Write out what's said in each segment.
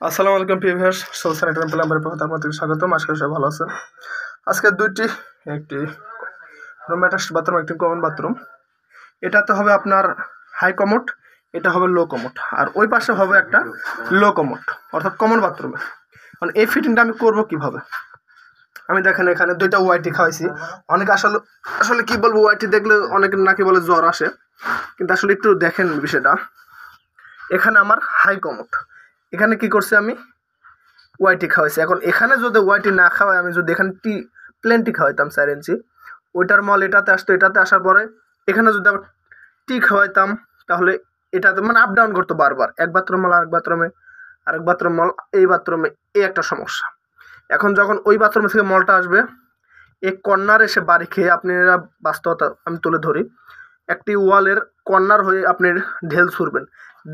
আসসালামু আলাইকুম viewers, সোলসান temple আমার পক্ষ থেকে আপনাদের স্বাগতম। আশা করি সবাই ভালো আছেন। আজকে দুইটি, একটি রুম অ্যাটাচড বাথরুম, একটি কমন বাথরুম। এটাতে হবে আপনার হাই কমোড, এটা হবে লো কমোড, আর ওই পাশে হবে একটা লো কমোড, অর্থাৎ কমন বাথরুমে। মানে এই ফিটিংটা আমি করব কিভাবে, আমি দেখেন এখানে দুইটা ওয়াইটি খাওয়াইছি। অনেকে আসলে আসলে কি বলবো, ওয়াইটি দেখলে অনেকে নাকি বলে জ্বর আসে, কিন্তু আসলে একটু দেখেন বিষয়টা। এখানে আমার হাই কমোড, এখানে কি করছি আমি ওয়াইটি খাওয়াইছি। এখন এখানে যদি ওয়াইটি না খাওয়াই, আমি যদি এখানে প্লেনটি খাওয়াইতাম 4 ইঞ্চি, ওইটার মল এটাতে আসতো, এটাতে আসার পরে এখানে যদি আবার খাওয়াইতাম, তাহলে এটাতে মানে আপ ডাউন করতো বারবার, এক বাথরুম মল আরেক বাথরুমে, আরেক বাথরুম মল এই বাথরুমে, এই একটা সমস্যা। এখন যখন ওই বাথরুম থেকে মলটা আসবে, এই কর্নার এসে বাড়ি খেয়ে, আপনারা বাস্তবতা আমি তুলে ধরি, একটি ওয়ালের কর্নার হয়ে আপনি ঢেল ছুড়বেন,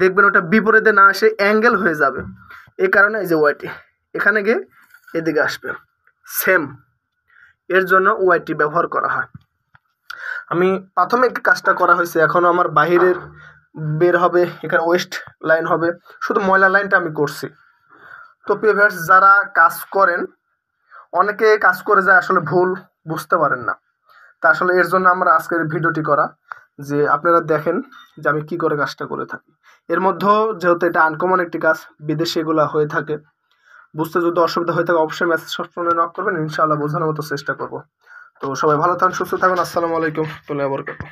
দেখবেন ওটা বিপরীতে না আসে অ্যাঙ্গেল হয়ে যাবে। এই কারণে এই যে ওয়াইটি এখানে গিয়ে এদিকে আসবে, সেম এর জন্য ওয়াইটি ব্যবহার করা হয়। আমি প্রাথমিক কাজটা করা হয়েছে, এখনও আমার বাহিরের বের হবে, এখানে ওয়েস্ট লাইন হবে, শুধু ময়লা লাইনটা আমি করছি। তো ভিউয়ার্স, যারা কাজ করেন, অনেকে কাজ করে যায় আসলে ভুল বুঝতে পারেন না, তা আসলে এর জন্য আমরা আজকের ভিডিওটি করা, যে আপনারা দেখেন যে আমি কি করে কাজটা করে থাকি। এর মধ্যেও যেহেতু এটা আনকমন একটি কাজ, বিদেশে এগুলো হয়ে থাকে, বুঝতে যদি অসুবিধা হয়ে থাকে অবশ্যই মেসেজ সবসময় নক করবেন, ইনশাআল্লাহ বোঝানোর মতো চেষ্টা করব। তো সবাই ভালো থাকুন, সুস্থ থাকুন। আসসালামু আলাইকুম ওয়া রাহমাতুল্লাহি ওয়া বারাকাতুহু।